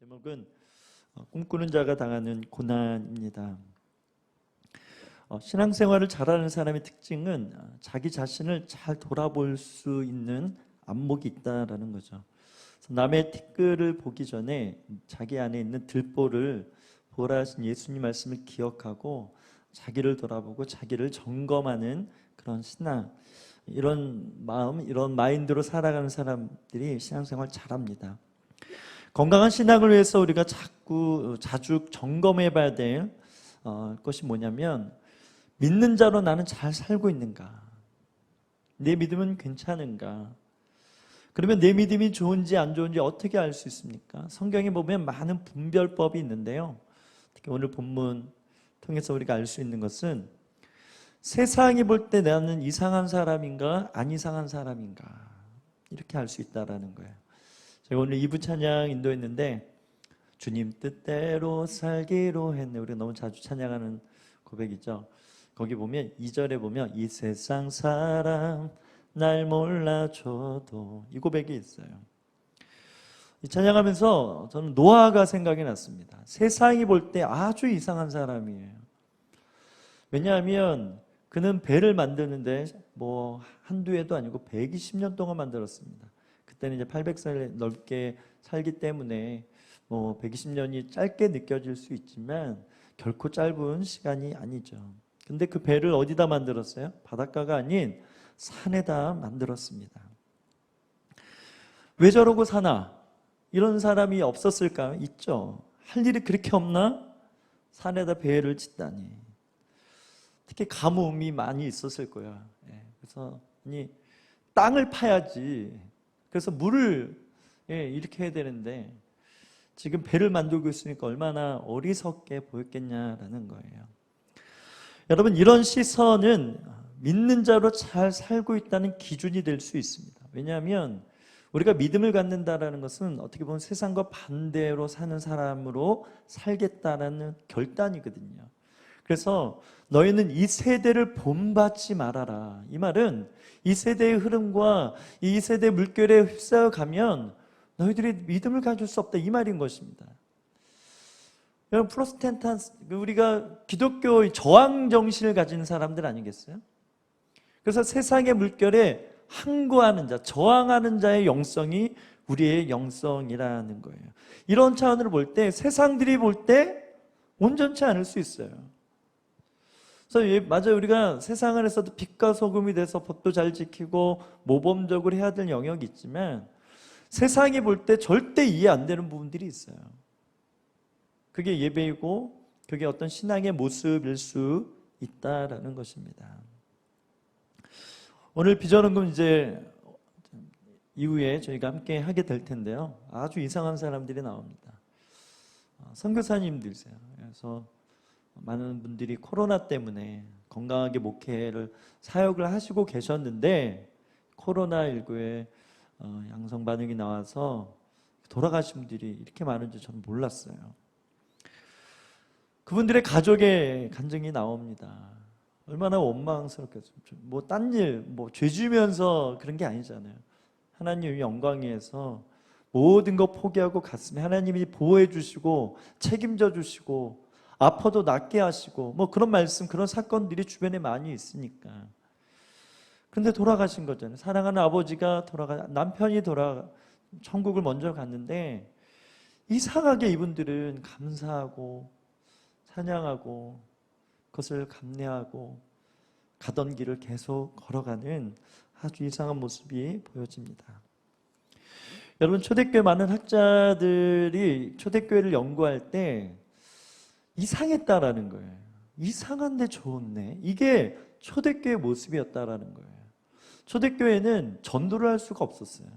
제목은 꿈꾸는 자가 당하는 고난입니다. 신앙생활을 잘하는 사람의 특징은 자기 자신을 잘 돌아볼 수 있는 안목이 있다라는 거죠. 남의 티끌을 보기 전에 자기 안에 있는 들보를 보라 하신 예수님 말씀을 기억하고 자기를 돌아보고 자기를 점검하는 그런 신앙, 이런 마음, 이런 마인드로 살아가는 사람들이 신앙생활 잘합니다. 건강한 신앙을 위해서 우리가 자주 점검해 봐야 될 것이 뭐냐면, 믿는 자로 나는 잘 살고 있는가? 내 믿음은 괜찮은가? 그러면 내 믿음이 좋은지 안 좋은지 어떻게 알 수 있습니까? 성경에 보면 많은 분별법이 있는데요. 특히 오늘 본문 통해서 우리가 알 수 있는 것은, 세상이 볼 때 나는 이상한 사람인가 안 이상한 사람인가, 이렇게 알 수 있다는 거예요. 제가 오늘 2부 찬양 인도했는데, 주님 뜻대로 살기로 했네, 우리가 너무 자주 찬양하는 고백이죠. 거기 보면 2절에 보면 이 세상 사람 날 몰라줘도, 이 고백이 있어요. 이 찬양하면서 저는 노아가 생각이 났습니다. 세상이 볼 때 아주 이상한 사람이에요. 왜냐하면 그는 배를 만드는데 한두 해도 아니고 120년 동안 만들었습니다. 그때는 이제 800살 넓게 살기 때문에 120년이 짧게 느껴질 수 있지만 결코 짧은 시간이 아니죠. 근데 그 배를 어디다 만들었어요? 바닷가가 아닌 산에다 만들었습니다. 왜 저러고 사나? 이런 사람이 없었을까요? 있죠. 할 일이 그렇게 없나? 산에다 배를 짓다니. 특히 가뭄이 많이 있었을 거야. 그래서 땅을 파야지. 그래서 물을 이렇게 해야 되는데 지금 배를 만들고 있으니까 얼마나 어리석게 보였겠냐라는 거예요. 여러분, 이런 시선은 믿는 자로 잘 살고 있다는 기준이 될 수 있습니다. 왜냐하면 우리가 믿음을 갖는다라는 것은 어떻게 보면 세상과 반대로 사는 사람으로 살겠다라는 결단이거든요. 그래서 너희는 이 세대를 본받지 말아라. 이 말은 이 세대의 흐름과 이 세대의 물결에 휩싸여 가면 너희들이 믿음을 가질 수 없다, 이 말인 것입니다. 여러분, 프로테스탄트, 우리가 기독교의 저항 정신을 가진 사람들 아니겠어요? 그래서 세상의 물결에 항거하는 자, 저항하는 자의 영성이 우리의 영성이라는 거예요. 이런 차원으로 볼 때 세상들이 볼 때 온전치 않을 수 있어요. 그래서 맞아요, 우리가 세상 안에서도 빛과 소금이 돼서 법도 잘 지키고 모범적으로 해야 될 영역이 있지만 세상이 볼 때 절대 이해 안 되는 부분들이 있어요. 그게 예배이고 그게 어떤 신앙의 모습일 수 있다라는 것입니다. 오늘 비전원금 이제 이후에 저희가 함께 하게 될 텐데요. 아주 이상한 사람들이 나옵니다. 선교사님들이세요. 그래서 많은 분들이 코로나 때문에 건강하게 목회를 사역을 하시고 계셨는데 코로나19에 양성 반응이 나와서 돌아가신 분들이 이렇게 많은 줄 저는 몰랐어요. 그분들의 가족의 간증이 나옵니다. 얼마나 원망스럽겠어요. 딴 일, 죄 지으면서 그런 게 아니잖아요. 하나님의 영광 위해서 모든 거 포기하고 갔으면 하나님이 보호해 주시고 책임져 주시고 아파도 낫게 하시고 그런 말씀, 그런 사건들이 주변에 많이 있으니까. 그런데 돌아가신 거잖아요. 사랑하는 아버지가 남편이 천국을 먼저 갔는데 이상하게 이분들은 감사하고 찬양하고 그것을 감내하고 가던 길을 계속 걸어가는 아주 이상한 모습이 보여집니다. 여러분, 초대교회 많은 학자들이 초대교회를 연구할 때 이상했다라는 거예요. 이상한데 좋네. 이게 초대교회 모습이었다라는 거예요. 초대교회는 전도를 할 수가 없었어요.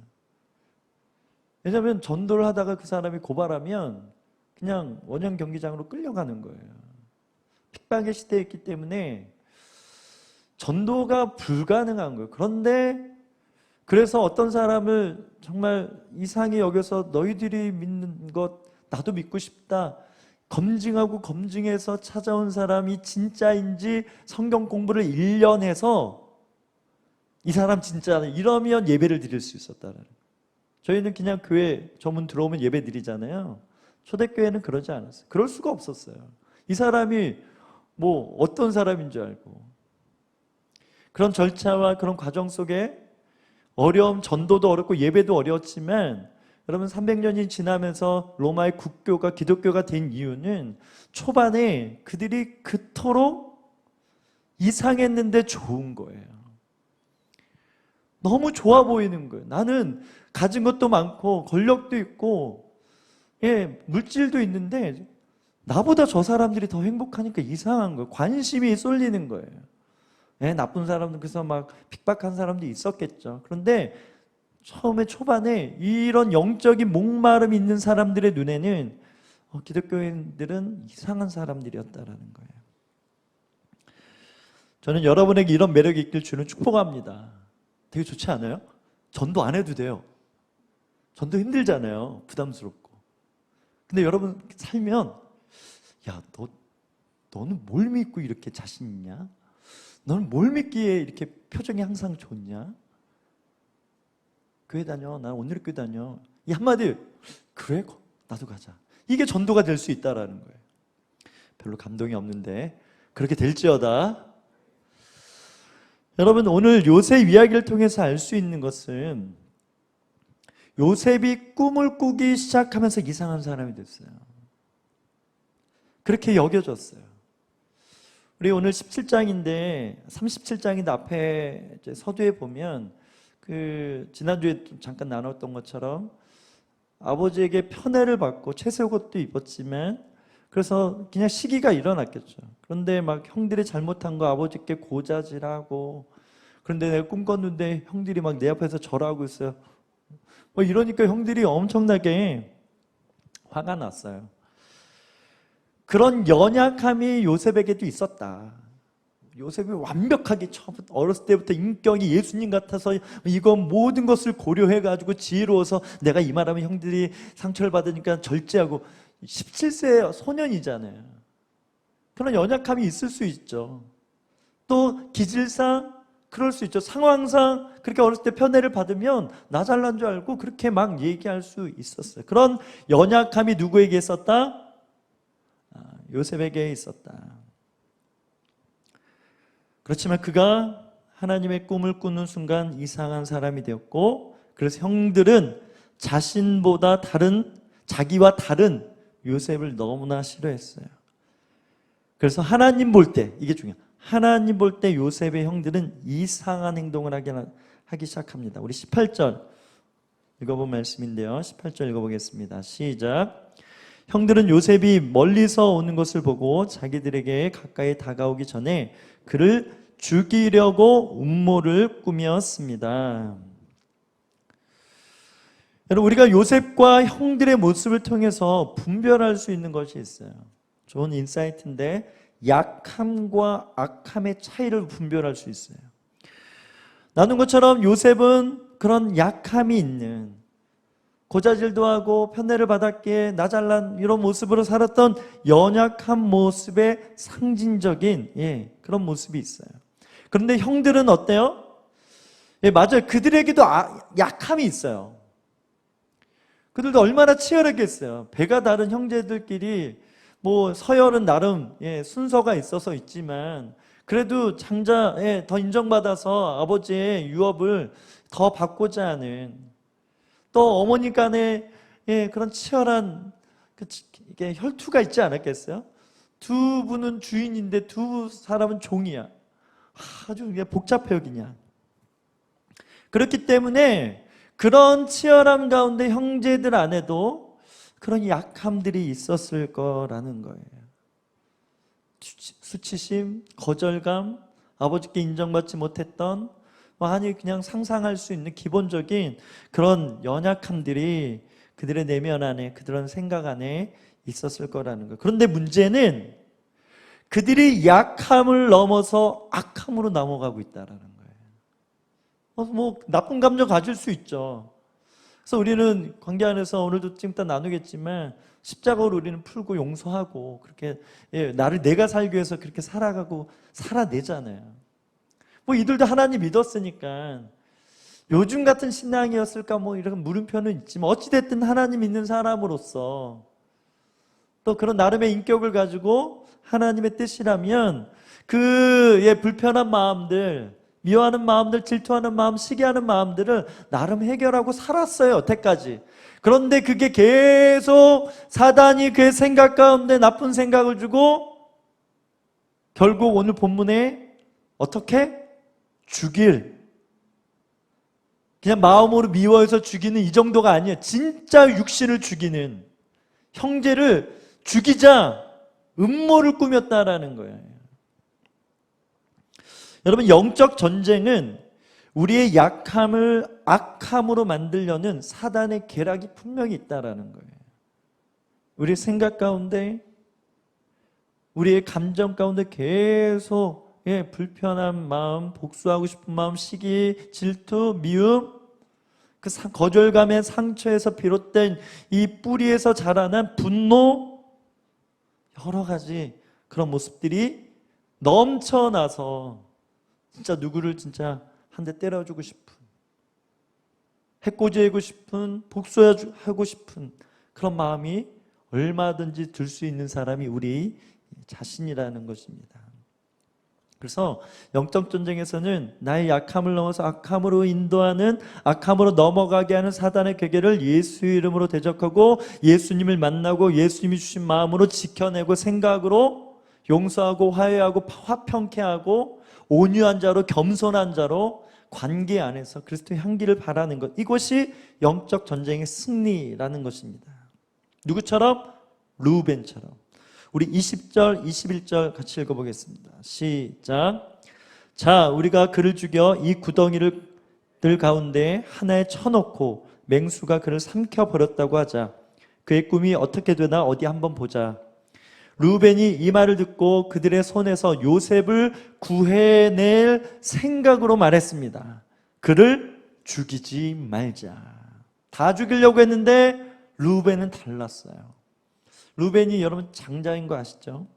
왜냐하면 전도를 하다가 그 사람이 고발하면 그냥 원형 경기장으로 끌려가는 거예요. 핍박의 시대였기 때문에 전도가 불가능한 거예요. 그런데 그래서 어떤 사람을 정말 이상히 여겨서 너희들이 믿는 것 나도 믿고 싶다, 검증하고 검증해서 찾아온 사람이 진짜인지 성경 공부를 1년 해서 이 사람 진짜네 이러면 예배를 드릴 수 있었다는 거예요. 저희는 그냥 교회 저문 들어오면 예배 드리잖아요. 초대교회는 그러지 않았어요. 그럴 수가 없었어요. 이 사람이 뭐 어떤 사람인 줄 알고. 그런 절차와 그런 과정 속에 어려움, 전도도 어렵고 예배도 어려웠지만 여러분 300년이 지나면서 로마의 국교가 기독교가 된 이유는 초반에 그들이 그토록 이상했는데 좋은 거예요. 너무 좋아 보이는 거예요. 나는 가진 것도 많고 권력도 있고 물질도 있는데 나보다 저 사람들이 더 행복하니까 이상한 거예요. 관심이 쏠리는 거예요. 나쁜 사람들 그래서 막 핍박한 사람도 있었겠죠. 그런데 처음에 초반에 이런 영적인 목마름이 있는 사람들의 눈에는 기독교인들은 이상한 사람들이었다라는 거예요. 저는 여러분에게 이런 매력이 있길 주는 축복합니다. 되게 좋지 않아요? 전도 안 해도 돼요. 전도 힘들잖아요. 부담스럽고. 근데 여러분 살면 너는 뭘 믿고 이렇게 자신 있냐? 너는 뭘 믿기에 이렇게 표정이 항상 좋냐? 교회 다녀. 나 오늘 교회 다녀. 이 한마디 그래? 나도 가자. 이게 전도가 될 수 있다라는 거예요. 별로 감동이 없는데 그렇게 될지어다. 여러분 오늘 요셉 이야기를 통해서 알 수 있는 것은 요셉이 꿈을 꾸기 시작하면서 이상한 사람이 됐어요. 그렇게 여겨졌어요. 우리 오늘 17장인데 37장인데 앞에 서두에 보면 지난주에 잠깐 나눴던 것처럼 아버지에게 편애를 받고 채색옷도 입었지만 그래서 그냥 시기가 일어났겠죠. 그런데 막 형들이 잘못한 거 아버지께 고자질하고 그런데 내가 꿈 꿨는데 형들이 막 내 앞에서 절하고 있어요. 뭐 이러니까 형들이 엄청나게 화가 났어요. 그런 연약함이 요셉에게도 있었다. 요셉이 완벽하게 처음부터 어렸을 때부터 인격이 예수님 같아서 이건 모든 것을 고려해가지고 지혜로워서 내가 이 말하면 형들이 상처를 받으니까 절제하고 17세 소년이잖아요. 그런 연약함이 있을 수 있죠. 또 기질상 그럴 수 있죠. 상황상 그렇게 어렸을 때 편애를 받으면 나 잘난 줄 알고 그렇게 막 얘기할 수 있었어요. 그런 연약함이 누구에게 있었다? 요셉에게 있었다. 그렇지만 그가 하나님의 꿈을 꾸는 순간 이상한 사람이 되었고 그래서 형들은 자기와 다른 요셉을 너무나 싫어했어요. 그래서 하나님 볼 때 이게 중요해요. 하나님 볼 때 요셉의 형들은 이상한 행동을 하기 시작합니다. 우리 18절 읽어본 말씀인데요. 18절 읽어보겠습니다. 시작. 형들은 요셉이 멀리서 오는 것을 보고 자기들에게 가까이 다가오기 전에 그를 죽이려고 음모를 꾸몄습니다. 여러분 우리가 요셉과 형들의 모습을 통해서 분별할 수 있는 것이 있어요. 좋은 인사이트인데 약함과 악함의 차이를 분별할 수 있어요. 나눈 것처럼 요셉은 그런 약함이 있는 고자질도 하고 편애를 받았기에 나 잘난 이런 모습으로 살았던 연약한 모습의 상징적인 그런 모습이 있어요. 그런데 형들은 어때요? 맞아요. 그들에게도 약함이 있어요. 그들도 얼마나 치열하겠어요. 배가 다른 형제들끼리 뭐 서열은 나름 순서가 있어서 있지만 그래도 장자에 더 인정받아서 아버지의 유업을 더 받고자 하는 또 어머니 간에 그런 치열한 이게 혈투가 있지 않았겠어요? 두 분은 주인인데 두 사람은 종이야. 아주 복잡해요 그냥. 그렇기 때문에 그런 치열함 가운데 형제들 안에도 그런 약함들이 있었을 거라는 거예요. 수치심, 거절감, 아버지께 인정받지 못했던 아니 그냥 상상할 수 있는 기본적인 그런 연약함들이 그들의 내면 안에 그들의 생각 안에 있었을 거라는 거예요. 그런데 문제는 그들이 약함을 넘어서 악함으로 넘어가고 있다는 거예요. 뭐 나쁜 감정 가질 수 있죠. 그래서 우리는 관계 안에서 오늘도 좀 이따 나누겠지만 십자가로 우리는 풀고 용서하고 그렇게 나를 내가 살기 위해서 그렇게 살아가고 살아내잖아요. 뭐 이들도 하나님 믿었으니까 요즘 같은 신앙이었을까 뭐 이런 물음표는 있지만 어찌됐든 하나님 믿는 사람으로서 또 그런 나름의 인격을 가지고 하나님의 뜻이라면 그의 불편한 마음들, 미워하는 마음들, 질투하는 마음, 시기하는 마음들을 나름 해결하고 살았어요, 여태까지. 그런데 그게 계속 사단이 그의 생각 가운데 나쁜 생각을 주고 결국 오늘 본문에 어떻게? 죽일. 그냥 마음으로 미워해서 죽이는 이 정도가 아니에요. 진짜 육신을 죽이는, 형제를 죽이자 음모를 꾸몄다라는 거예요. 여러분, 영적 전쟁은 우리의 약함을 악함으로 만들려는 사단의 계략이 분명히 있다라는 거예요. 우리의 생각 가운데, 우리의 감정 가운데 계속 불편한 마음, 복수하고 싶은 마음, 시기, 질투, 미움, 그 거절감의 상처에서 비롯된 이 뿌리에서 자라난 분노, 여러 가지 그런 모습들이 넘쳐나서 진짜 누구를 진짜 한 대 때려주고 싶은, 해코지하고 싶은, 복수하고 싶은 그런 마음이 얼마든지 들 수 있는 사람이 우리 자신이라는 것입니다. 그래서 영적 전쟁에서는 나의 약함을 넘어서 악함으로 인도하는, 악함으로 넘어가게 하는 사단의 괴계를 예수 이름으로 대적하고 예수님을 만나고 예수님이 주신 마음으로 지켜내고 생각으로 용서하고 화해하고 화평케 하고 온유한 자로, 겸손한 자로 관계 안에서 그리스도의 향기를 바라는 것, 이것이 영적 전쟁의 승리라는 것입니다. 누구처럼? 르우벤처럼. 우리 20절, 21절 같이 읽어보겠습니다. 시작. 자, 우리가 그를 죽여 이 구덩이들 가운데 하나에 쳐놓고 맹수가 그를 삼켜버렸다고 하자. 그의 꿈이 어떻게 되나 어디 한번 보자. 르우벤이 이 말을 듣고 그들의 손에서 요셉을 구해낼 생각으로 말했습니다. 그를 죽이지 말자. 다 죽이려고 했는데 르우벤은 달랐어요. 르우벤이 여러분 장자인 거 아시죠?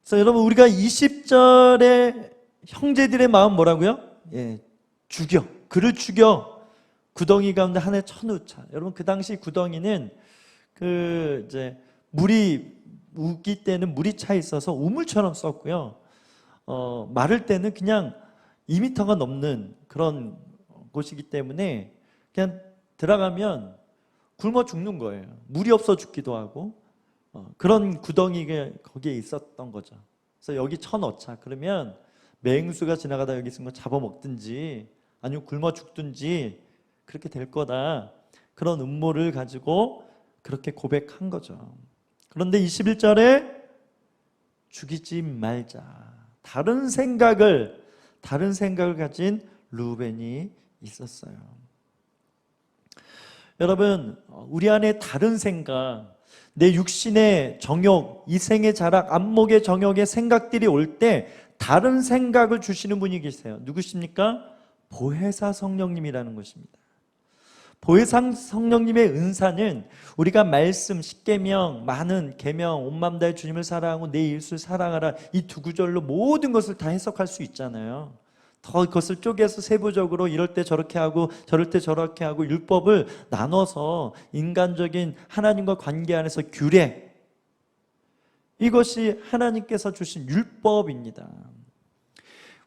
그래서 여러분, 우리가 20절에 형제들의 마음 뭐라고요? 죽여. 그를 죽여. 구덩이 가운데 하나에 쳐놓자. 여러분, 그 당시 구덩이는 물이 우기 때는 물이 차 있어서 우물처럼 썼고요. 마를 때는 그냥 2m가 넘는 그런 곳이기 때문에 그냥 들어가면 굶어 죽는 거예요. 물이 없어 죽기도 하고 그런 구덩이가 거기에 있었던 거죠. 그래서 여기 쳐넣자. 그러면 맹수가 지나가다 여기 있는 거 잡아먹든지 아니면 굶어 죽든지 그렇게 될 거다. 그런 음모를 가지고 그렇게 고백한 거죠. 그런데 21절에 죽이지 말자. 다른 생각을 가진 르우벤이 있었어요. 여러분, 우리 안에 다른 생각, 내 육신의 정욕, 이생의 자락, 안목의 정욕의 생각들이 올 때 다른 생각을 주시는 분이 계세요. 누구십니까? 보혜사 성령님이라는 것입니다. 보혜사 성령님의 은사는 우리가 말씀, 십계명, 많은 계명, 온 마음 다해 주님을 사랑하고 내 이웃을 사랑하라, 이 두 구절로 모든 것을 다 해석할 수 있잖아요. 더 그것을 쪼개서 세부적으로 이럴 때 저렇게 하고 저럴 때 저렇게 하고 율법을 나눠서 인간적인 하나님과 관계 안에서 규례, 이것이 하나님께서 주신 율법입니다.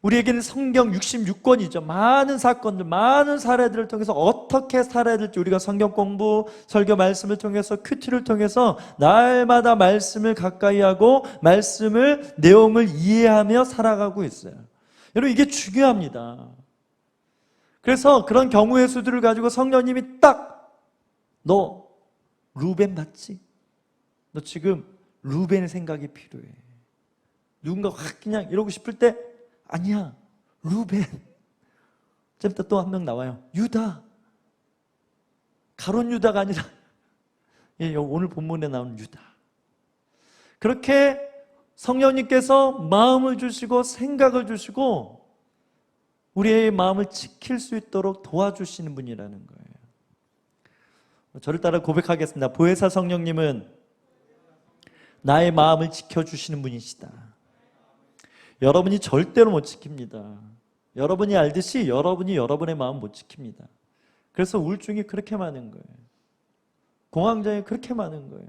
우리에게는 성경 66권이죠. 많은 사건들, 많은 사례들을 통해서 어떻게 살아야 될지 우리가 성경 공부, 설교 말씀을 통해서, 큐티를 통해서 날마다 말씀을 가까이 하고 말씀을, 내용을 이해하며 살아가고 있어요. 여러분, 이게 중요합니다. 그래서 그런 경우의 수들을 가지고 성령님이 딱, 너 르우벤 맞지? 너 지금 르우벤의 생각이 필요해. 누군가 확 그냥 이러고 싶을 때 아니야, 르우벤. 좀 이따 또 한 명 나와요. 유다. 가론 유다가 아니라 오늘 본문에 나오는 유다. 그렇게 성령님께서 마음을 주시고 생각을 주시고 우리의 마음을 지킬 수 있도록 도와주시는 분이라는 거예요. 저를 따라 고백하겠습니다. 보혜사 성령님은 나의 마음을 지켜주시는 분이시다. 여러분이 절대로 못 지킵니다. 여러분이 알듯이 여러분이 여러분의 마음 못 지킵니다. 그래서 우울증이 그렇게 많은 거예요. 공황장애 그렇게 많은 거예요.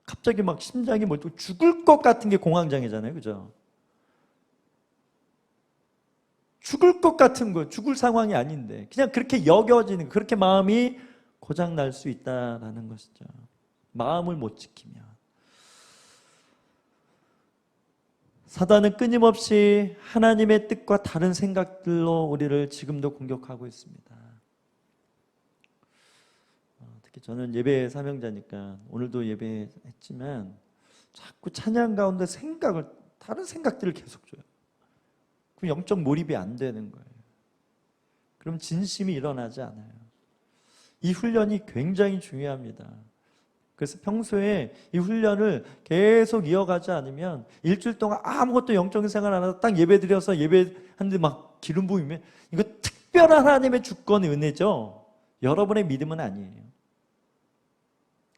갑자기 막 심장이 또 죽을 것 같은 게 공황장애잖아요. 그죠? 죽을 것 같은 거, 죽을 상황이 아닌데 그냥 그렇게 여겨지는, 그렇게 마음이 고장 날 수 있다라는 것이죠. 마음을 못 지키면. 사단은 끊임없이 하나님의 뜻과 다른 생각들로 우리를 지금도 공격하고 있습니다. 특히 저는 예배 사명자니까 오늘도 예배했지만 자꾸 찬양 가운데 다른 생각들을 계속 줘요. 그럼 영적 몰입이 안 되는 거예요. 그럼 진심이 일어나지 않아요. 이 훈련이 굉장히 중요합니다. 그래서 평소에 이 훈련을 계속 이어가지 않으면 일주일 동안 아무것도 영적인 생활 안 하고 딱 예배 드려서 예배하는데 막 기름 부으면 이거 특별한 하나님의 주권 은혜죠. 여러분의 믿음은 아니에요.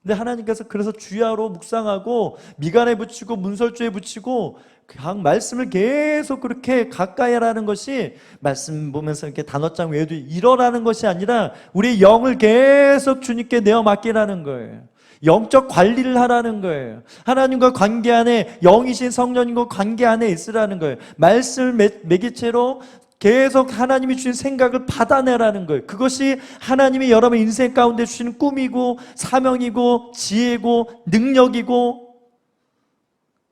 근데 하나님께서 그래서 주야로 묵상하고 미간에 붙이고 문설주에 붙이고 각 말씀을 계속 그렇게 가까이 하라는 것이, 말씀 보면서 이렇게 단어장 외에도 이러라는 것이 아니라 우리의 영을 계속 주님께 내어 맡기라는 거예요. 영적 관리를 하라는 거예요. 하나님과 관계 안에, 영이신 성령님과 관계 안에 있으라는 거예요. 말씀을 매개체로 계속 하나님이 주신 생각을 받아내라는 거예요. 그것이 하나님이 여러분 인생 가운데 주시는 꿈이고 사명이고 지혜고 능력이고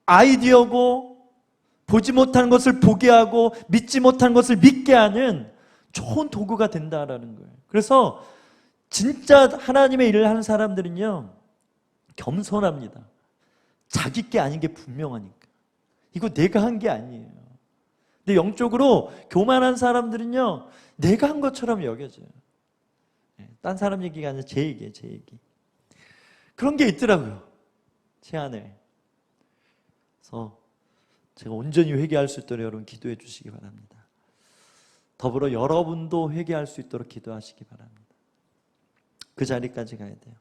아이디어고, 보지 못하는 것을 보게 하고 믿지 못하는 것을 믿게 하는 좋은 도구가 된다라는 거예요. 그래서 진짜 하나님의 일을 하는 사람들은요, 겸손합니다. 자기 게 아닌 게 분명하니까. 이거 내가 한 게 아니에요. 근데 영적으로 교만한 사람들은요, 내가 한 것처럼 여겨져요. 딴 사람 얘기가 아니라 제 얘기예요, 제 얘기. 그런 게 있더라고요, 제 안에. 그래서 제가 온전히 회개할 수 있도록 여러분 기도해 주시기 바랍니다. 더불어 여러분도 회개할 수 있도록 기도하시기 바랍니다. 그 자리까지 가야 돼요.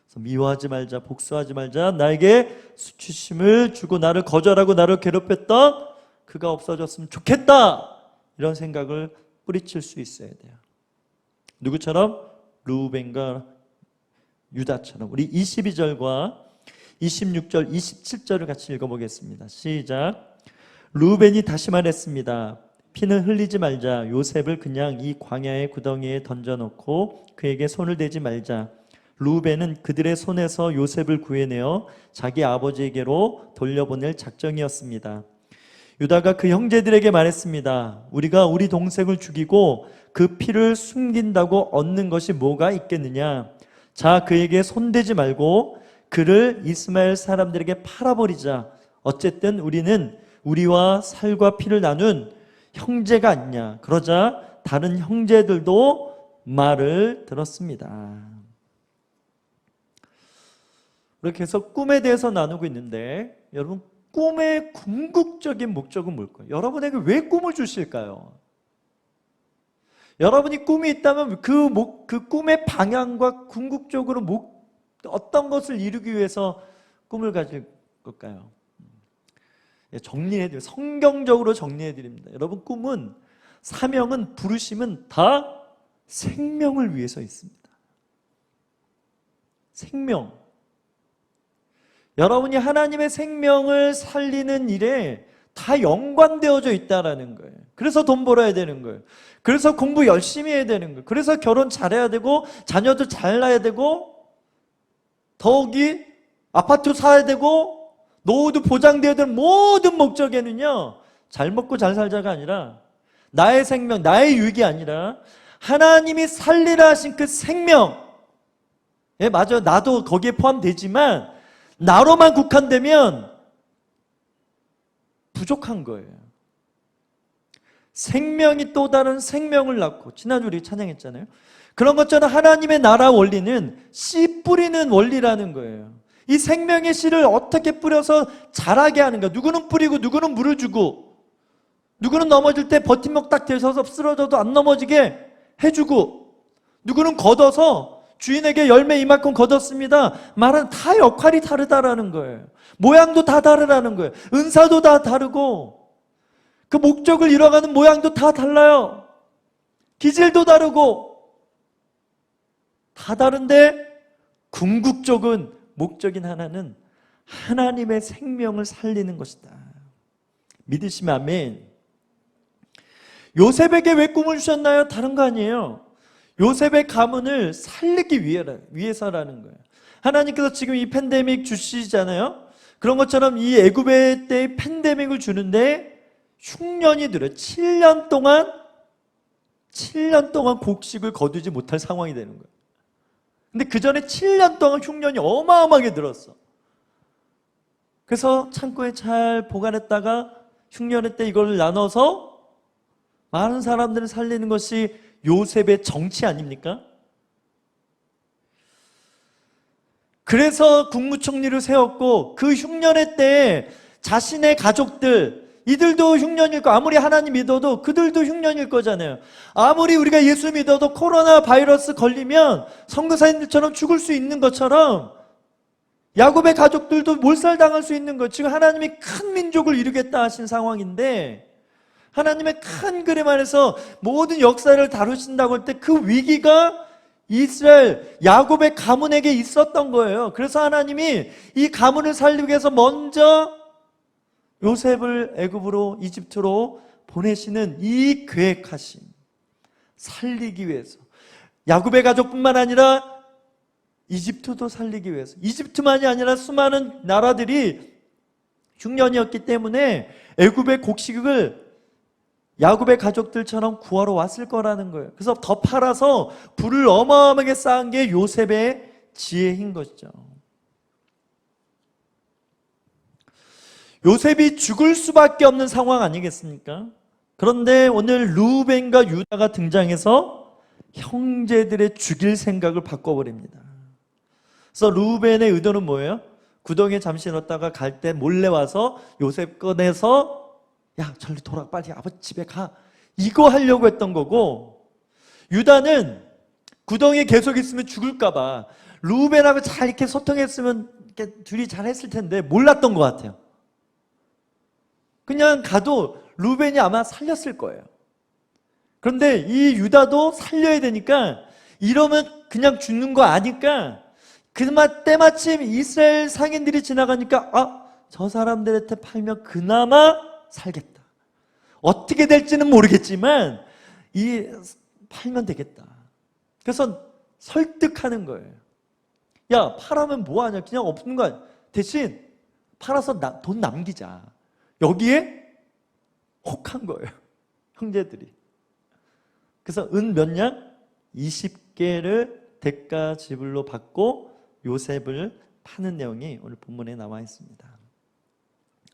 그래서 미워하지 말자, 복수하지 말자, 나에게 수치심을 주고 나를 거절하고 나를 괴롭혔던 그가 없어졌으면 좋겠다, 이런 생각을 뿌리칠 수 있어야 돼요. 누구처럼? 루벤과 유다처럼. 우리 22절과 26절, 27절을 같이 읽어보겠습니다. 시작. 루벤이 다시 말했습니다. 피는 흘리지 말자. 요셉을 그냥 이 광야의 구덩이에 던져놓고 그에게 손을 대지 말자. 루벤은 그들의 손에서 요셉을 구해내어 자기 아버지에게로 돌려보낼 작정이었습니다. 유다가 그 형제들에게 말했습니다. 우리가 우리 동생을 죽이고 그 피를 숨긴다고 얻는 것이 뭐가 있겠느냐. 자, 그에게 손대지 말고 그를 이스마엘 사람들에게 팔아버리자. 어쨌든 우리는 우리와 살과 피를 나눈 형제가 아니냐. 그러자 다른 형제들도 말을 들었습니다. 이렇게 해서 꿈에 대해서 나누고 있는데, 여러분 꿈의 궁극적인 목적은 뭘까요? 여러분에게 왜 꿈을 주실까요? 여러분이 꿈이 있다면 그 꿈의 방향과 궁극적으로 어떤 것을 이루기 위해서 꿈을 가질 걸까요? 정리해드려요. 성경적으로 정리해드립니다. 여러분 꿈은, 사명은, 부르심은 다 생명을 위해서 있습니다. 생명. 여러분이 하나님의 생명을 살리는 일에 다 연관되어져 있다라는 거예요. 그래서 돈 벌어야 되는 거예요. 그래서 공부 열심히 해야 되는 거예요. 그래서 결혼 잘해야 되고 자녀도 잘 낳아야 되고 더욱이 아파트 사야 되고 노후도 보장되어야 되는 모든 목적에는요, 잘 먹고 잘 살자가 아니라, 나의 생명, 나의 유익이 아니라 하나님이 살리라 하신 그 생명, 맞아요, 나도 거기에 포함되지만 나로만 국한되면 부족한 거예요. 생명이 또 다른 생명을 낳고, 지난주 우리 찬양했잖아요. 그런 것처럼 하나님의 나라 원리는 씨 뿌리는 원리라는 거예요. 이 생명의 씨를 어떻게 뿌려서 자라게 하는가. 누구는 뿌리고 누구는 물을 주고, 누구는 넘어질 때 버팀목 딱 대서서 쓰러져도 안 넘어지게 해주고, 누구는 걷어서 주인에게 열매 이만큼 걷었습니다. 말은 다 역할이 다르다라는 거예요. 모양도 다 다르다는 거예요. 은사도 다 다르고 그 목적을 이뤄가는 모양도 다 달라요. 기질도 다르고 다 다른데 궁극적인 목적인 하나는 하나님의 생명을 살리는 것이다. 믿으시면 아멘. 요셉에게 왜 꿈을 주셨나요? 다른 거 아니에요. 요셉의 가문을 살리기 위해서라는 거예요. 하나님께서 지금 이 팬데믹 주시잖아요. 그런 것처럼 이 애굽의 때의 팬데믹을 주는데 흉년이 들어요. 7년 동안 곡식을 거두지 못할 상황이 되는 거예요. 근데 그 전에 7년 동안 흉년이 어마어마하게 들었어. 그래서 창고에 잘 보관했다가 흉년의 때 이걸 나눠서 많은 사람들을 살리는 것이 요셉의 정치 아닙니까? 그래서 국무총리를 세웠고 그 흉년의 때에 자신의 가족들, 이들도 흉년일 거, 아무리 하나님 믿어도 그들도 흉년일 거잖아요. 아무리 우리가 예수 믿어도 코로나 바이러스 걸리면 선교사님들처럼 죽을 수 있는 것처럼 야곱의 가족들도 몰살당할 수 있는 것. 지금 하나님이 큰 민족을 이루겠다 하신 상황인데 하나님의 큰 그림 안에서 모든 역사를 다루신다고 할 때 그 위기가 이스라엘 야곱의 가문에게 있었던 거예요. 그래서 하나님이 이 가문을 살리기 위해서 먼저 요셉을 애굽으로 이집트로 보내시는 이 계획하심, 살리기 위해서 야곱의 가족뿐만 아니라 이집트도 살리기 위해서, 이집트만이 아니라 수많은 나라들이 흉년이었기 때문에 애굽의 곡식을 야곱의 가족들처럼 구하러 왔을 거라는 거예요. 그래서 더 팔아서 부를 어마어마하게 쌓은 게 요셉의 지혜인 것이죠. 요셉이 죽을 수밖에 없는 상황 아니겠습니까? 그런데 오늘 루벤과 유다가 등장해서 형제들의 죽일 생각을 바꿔버립니다. 그래서 루벤의 의도는 뭐예요? 구덩이에 잠시 넣었다가 갈 때 몰래 와서 요셉 꺼내서 야, 저리 돌아, 빨리 아버지 집에 가. 이거 하려고 했던 거고, 유다는 구덩이에 계속 있으면 죽을까 봐 루벤하고 잘 이렇게 소통했으면 이렇게 둘이 잘 했을 텐데 몰랐던 것 같아요. 그냥 가도 루벤이 아마 살렸을 거예요. 그런데 이 유다도 살려야 되니까 이러면 그냥 죽는 거 아니까 때마침 이스라엘 상인들이 지나가니까 저 사람들한테 팔면 그나마 살겠다. 어떻게 될지는 모르겠지만 팔면 되겠다. 그래서 설득하는 거예요. 야, 팔아면 뭐하냐? 그냥 없는 거 아니야. 대신 팔아서 돈 남기자. 여기에 혹한 거예요. 형제들이. 그래서 은 몇 냥? 20개를 대가 지불로 받고 요셉을 파는 내용이 오늘 본문에 나와 있습니다.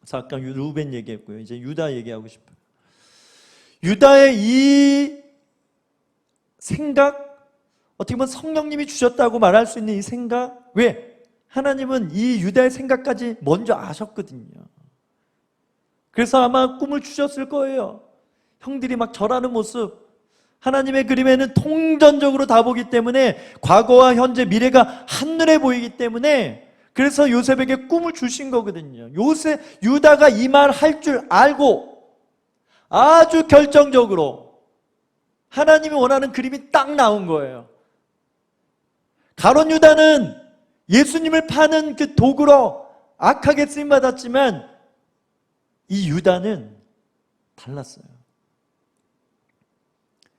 그래서 아까 루벤 얘기했고요. 이제 유다 얘기하고 싶어요. 유다의 이 생각, 어떻게 보면 성령님이 주셨다고 말할 수 있는 이 생각, 왜? 하나님은 이 유다의 생각까지 먼저 아셨거든요. 그래서 아마 꿈을 주셨을 거예요. 형들이 막 절하는 모습, 하나님의 그림에는 통전적으로 다 보기 때문에 과거와 현재, 미래가 한눈에 보이기 때문에 그래서 요셉에게 꿈을 주신 거거든요. 유다가 이 말 할 줄 알고 아주 결정적으로 하나님이 원하는 그림이 딱 나온 거예요. 가룟 유다는 예수님을 파는 그 도구로 악하게 쓰임받았지만 이 유다는 달랐어요.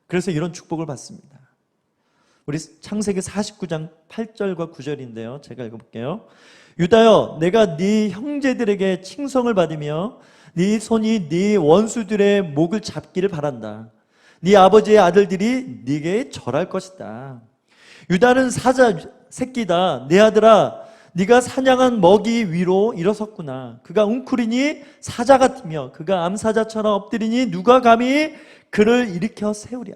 그래서 이런 축복을 받습니다. 우리 창세기 49장 8절과 9절인데요. 제가 읽어볼게요. 유다여, 내가 네 형제들에게 칭송을 받으며 네 손이 네 원수들의 목을 잡기를 바란다. 네 아버지의 아들들이 네게 절할 것이다. 유다는 사자 새끼다. 내 아들아, 네가 사냥한 먹이 위로 일어섰구나. 그가 웅크리니 사자 같으며 그가 암사자처럼 엎드리니 누가 감히 그를 일으켜 세우랴.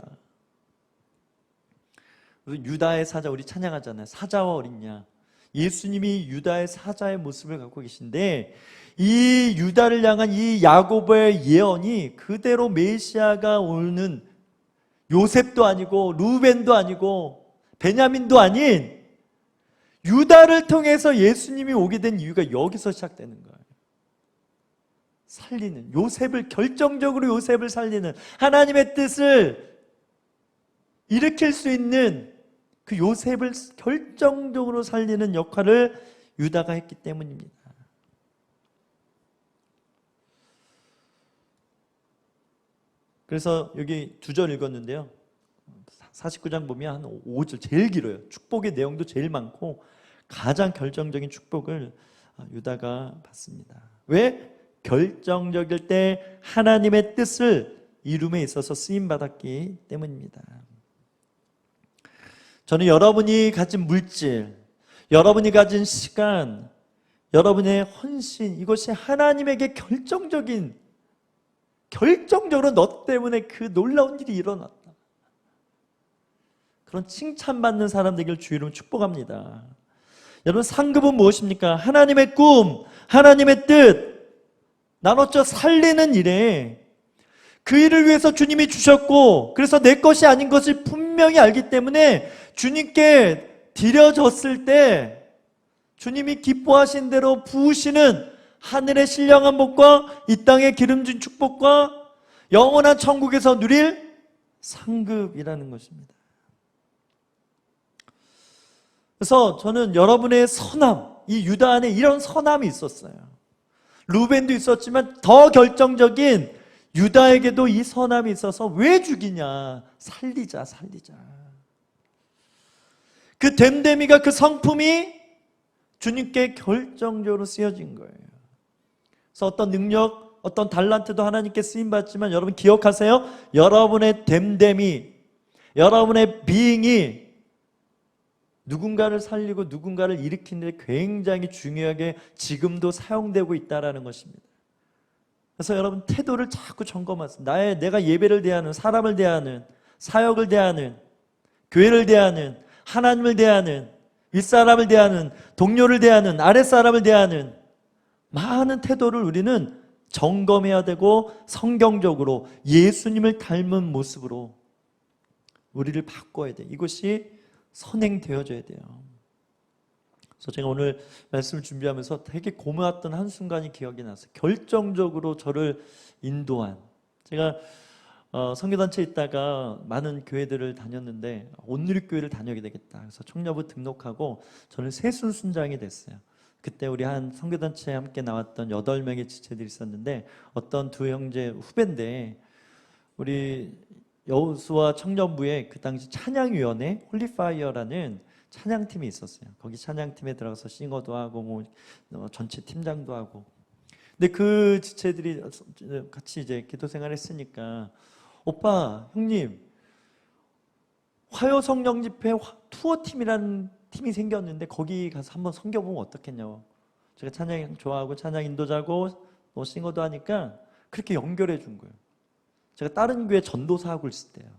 유다의 사자, 우리 찬양하잖아요. 사자와 어린 양. 예수님이 유다의 사자의 모습을 갖고 계신데 이 유다를 향한 이 야곱의 예언이 그대로 메시아가 오는, 요셉도 아니고 루벤도 아니고 베냐민도 아닌 유다를 통해서 예수님이 오게 된 이유가 여기서 시작되는 거예요. 살리는, 결정적으로 요셉을 살리는, 하나님의 뜻을 일으킬 수 있는 그 요셉을 결정적으로 살리는 역할을 유다가 했기 때문입니다. 그래서 여기 2절 읽었는데요. 49장 보면 한 5절 제일 길어요. 축복의 내용도 제일 많고 가장 결정적인 축복을 유다가 받습니다. 왜? 결정적일 때 하나님의 뜻을 이룸에 있어서 쓰임받았기 때문입니다. 저는 여러분이 가진 물질, 여러분이 가진 시간, 여러분의 헌신, 이것이 하나님에게 결정적으로 너 때문에 그 놀라운 일이 일어났다, 그런 칭찬받는 사람 되기를 주의 이름으로 축복합니다. 여러분, 상급은 무엇입니까? 하나님의 꿈, 하나님의 뜻, 나눴죠. 살리는 일에 그 일을 위해서 주님이 주셨고, 그래서 내 것이 아닌 것을 분명히 알기 때문에 주님께 드려졌을 때 주님이 기뻐하신 대로 부으시는 하늘의 신령한 복과 이 땅의 기름진 축복과 영원한 천국에서 누릴 상급이라는 것입니다. 그래서 저는 여러분의 선함, 이 유다 안에 이런 선함이 있었어요. 루벤도 있었지만 더 결정적인 유다에게도 이 선함이 있어서 왜 죽이냐? 살리자. 그 됨됨이가, 그 성품이 주님께 결정적으로 쓰여진 거예요. 그래서 어떤 능력, 어떤 달란트도 하나님께 쓰임받지만 여러분 기억하세요. 여러분의 됨됨이, 여러분의 비잉이 누군가를 살리고 누군가를 일으키는 데 굉장히 중요하게 지금도 사용되고 있다는 것입니다. 그래서 여러분 태도를 자꾸 점검하세요. 내가 예배를 대하는, 사람을 대하는, 사역을 대하는, 교회를 대하는, 하나님을 대하는, 윗사람을 대하는, 동료를 대하는, 아랫사람을 대하는 많은 태도를 우리는 점검해야 되고 성경적으로 예수님을 닮은 모습으로 우리를 바꿔야 돼. 이것이 선행되어져야 돼요. 그래서 제가 오늘 말씀을 준비하면서 되게 고마웠던 한순간이 기억이 났어요. 결정적으로 저를 인도한, 제가 선교단체에 있다가 많은 교회들을 다녔는데 온누리교회를 다녀야 되겠다. 그래서 청년부 등록하고 저는 새순순장이 됐어요. 그때 우리 한 선교단체에 함께 나왔던 8명의 지체들이 있었는데 어떤 두 형제 후배인데 우리 여호수아 청년부에 그 당시 찬양위원회 홀리파이어라는 찬양팀이 있었어요. 거기 찬양팀에 들어가서 싱어도 하고 전체 팀장도 하고. 근데 그 지체들이 같이 이제 기도 생활을 했으니까 오빠, 형님, 화요성령 집회 투어팀이라는 팀이 생겼는데 거기 가서 한번 섬겨보면 어떻겠냐고. 제가 찬양 좋아하고 찬양 인도자고 싱어도 하니까 그렇게 연결해 준 거예요. 제가 다른 교회 전도사 하고 있을 때요.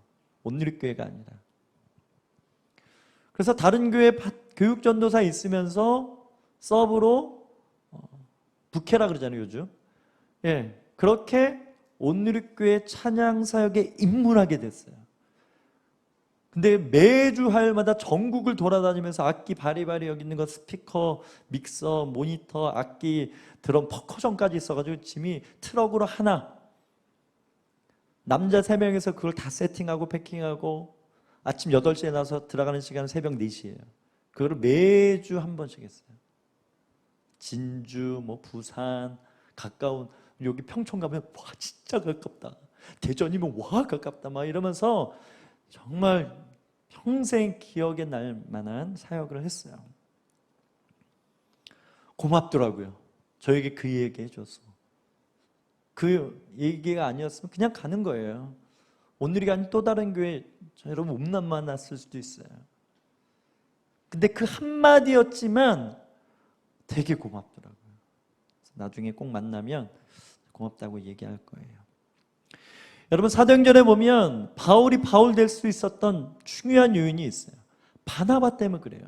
온누리교회가 아니라. 그래서 다른 교회 교육 전도사에 있으면서 서브로 부캐라 그러잖아요, 요즘. 예, 그렇게 온누리교회 찬양 사역에 입문하게 됐어요. 근데 매주 화요일마다 전국을 돌아다니면서 악기 바리바리 여기 있는 거 스피커, 믹서, 모니터, 악기, 드럼, 퍼커션까지 있어가지고 짐이 트럭으로 하나. 남자 3명에서 그걸 다 세팅하고 패킹하고 아침 8시에 나서 들어가는 시간은 새벽 4시예요. 그거를 매주 한 번씩 했어요. 진주, 부산, 가까운 여기 평촌 가면 와 진짜 가깝다. 대전이면 와 가깝다 막 이러면서 정말 평생 기억에 날 만한 사역을 했어요. 고맙더라고요. 저에게 그 얘기 해줘서. 그 얘기가 아니었으면 그냥 가는 거예요. 오늘이 아닌 또 다른 교회 여러분 몸만 만났을 수도 있어요. 근데 그 한마디였지만 되게 고맙더라고요. 나중에 꼭 만나면 고맙다고 얘기할 거예요. 여러분 사도행전에 보면 바울이 바울 될 수 있었던 중요한 요인이 있어요. 바나바 때문에 그래요.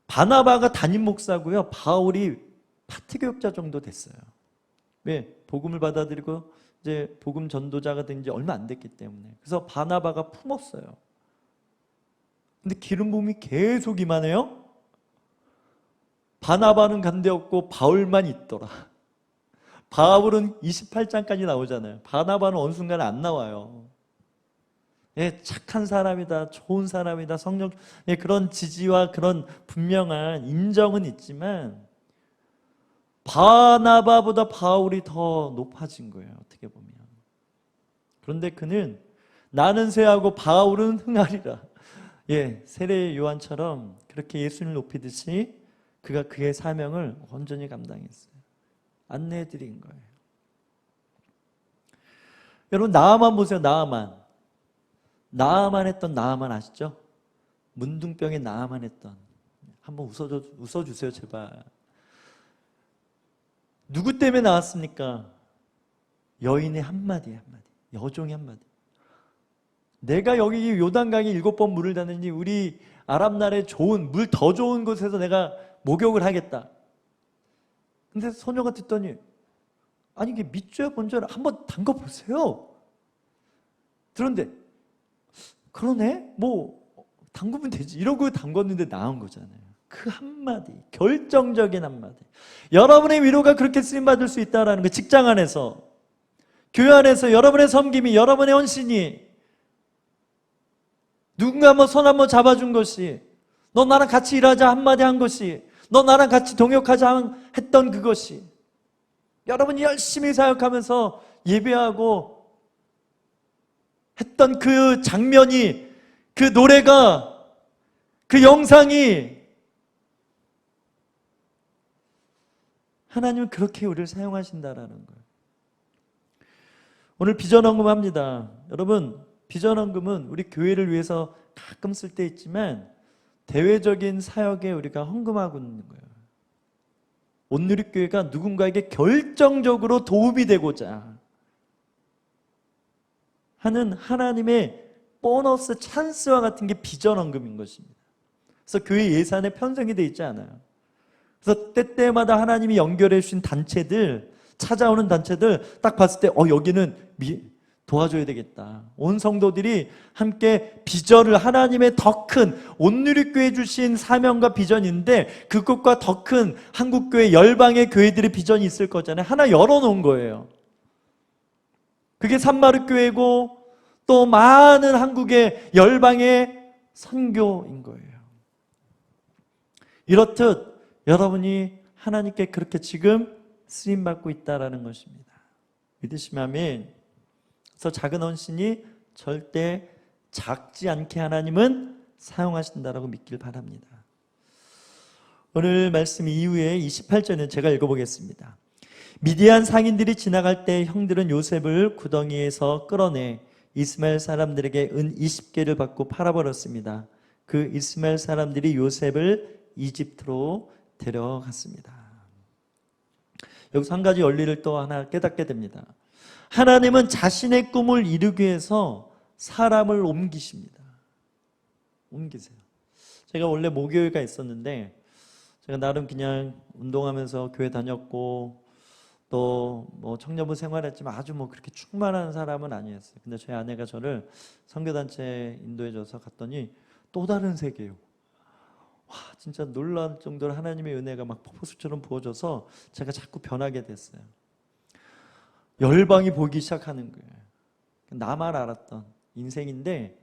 바나바가 담임 목사고요. 바울이 파트교육자 정도 됐어요. 왜? 복음을 받아들이고 이제 복음 전도자가 된 지 얼마 안 됐기 때문에. 그래서 바나바가 품었어요. 근데 기름 부음이 계속 임하네요. 바나바는 간데없고 바울만 있더라. 바울은 28장까지 나오잖아요. 바나바는 어느 순간에 안 나와요. 예, 착한 사람이다, 좋은 사람이다, 성령, 예, 그런 지지와 그런 분명한 인정은 있지만 바나바보다 바울이 더 높아진 거예요, 어떻게 보면. 그런데 그는 나는 쇠하고 바울은 흥하리라. 예, 세례 요한처럼 그렇게 예수님을 높이듯이 그가 그의 사명을 온전히 감당했어요. 안내해 드린 거예요. 여러분, 나아만 보세요. 나아만 했던 나아만 아시죠? 문둥병에 나아만 했던. 한번 웃어주세요, 제발. 누구 때문에 나왔습니까? 여인의 한마디. 여종의 한마디. 내가 여기 요단강에 7번 물을 닿느니 우리 아랍 나라에 좋은, 물 더 좋은 곳에서 내가 목욕을 하겠다. 근데 소녀가 듣더니, 아니 이게 밑죄야 본죄야 한번 담궈보세요. 그런데 그러네? 뭐 담그면 되지. 이러고 담궜는데 나은 거잖아요. 그 한마디, 결정적인 한마디. 여러분의 위로가 그렇게 쓰임받을 수 있다는 거. 직장 안에서, 교회 안에서 여러분의 섬김이, 여러분의 헌신이, 누군가 한번 손 한번 잡아준 것이, 너 나랑 같이 일하자 한마디 한 것이, 너 나랑 같이 동역하자 했던 그것이, 여러분이 열심히 사역하면서 예배하고 했던 그 장면이, 그 노래가, 그 영상이, 하나님은 그렇게 우리를 사용하신다라는 거예요. 오늘 비전헌금합니다. 여러분, 비전헌금은 우리 교회를 위해서 가끔 쓸 때 있지만 대외적인 사역에 우리가 헌금하고 있는 거예요. 온누리교회가 누군가에게 결정적으로 도움이 되고자 하는 하나님의 보너스, 찬스와 같은 게 비전헌금인 것입니다. 그래서 교회 예산에 편성이 되어 있지 않아요. 그래서 때때마다 하나님이 연결해 주신 단체들, 찾아오는 단체들 딱 봤을 때 여기는 도와줘야 되겠다. 온 성도들이 함께 비전을, 하나님의 더 큰 온누리교회 주신 사명과 비전인데 그것과 더 큰 한국교회 열방의 교회들의 비전이 있을 거잖아요. 하나 열어놓은 거예요. 그게 산마르교회고 또 많은 한국의 열방의 선교인 거예요. 이렇듯 여러분이 하나님께 그렇게 지금 쓰임받고 있다는 것입니다. 믿으시면 아멘. 그래서 작은 헌신이 절대 작지 않게 하나님은 사용하신다라고 믿길 바랍니다. 오늘 말씀 이후에 28절은 제가 읽어보겠습니다. 미디안 상인들이 지나갈 때 형들은 요셉을 구덩이에서 끌어내 이스마엘 사람들에게 은 20개를 받고 팔아버렸습니다. 그 이스마엘 사람들이 요셉을 이집트로 데려갔습니다. 여기서 한 가지 원리를 또 하나 깨닫게 됩니다. 하나님은 자신의 꿈을 이루기 위해서 사람을 옮기십니다. 옮기세요. 제가 원래 모교회가 있었는데 제가 나름 그냥 운동하면서 교회 다녔고 또 뭐 청년부 생활했지만 아주 뭐 그렇게 충만한 사람은 아니었어요. 근데 저희 아내가 저를 선교단체 인도해줘서 갔더니 또 다른 세계예요. 와, 진짜 놀라울 정도로 하나님의 은혜가 막 폭포수처럼 부어져서 제가 자꾸 변하게 됐어요. 열방이 보이기 시작하는 거예요. 나만 알았던 인생인데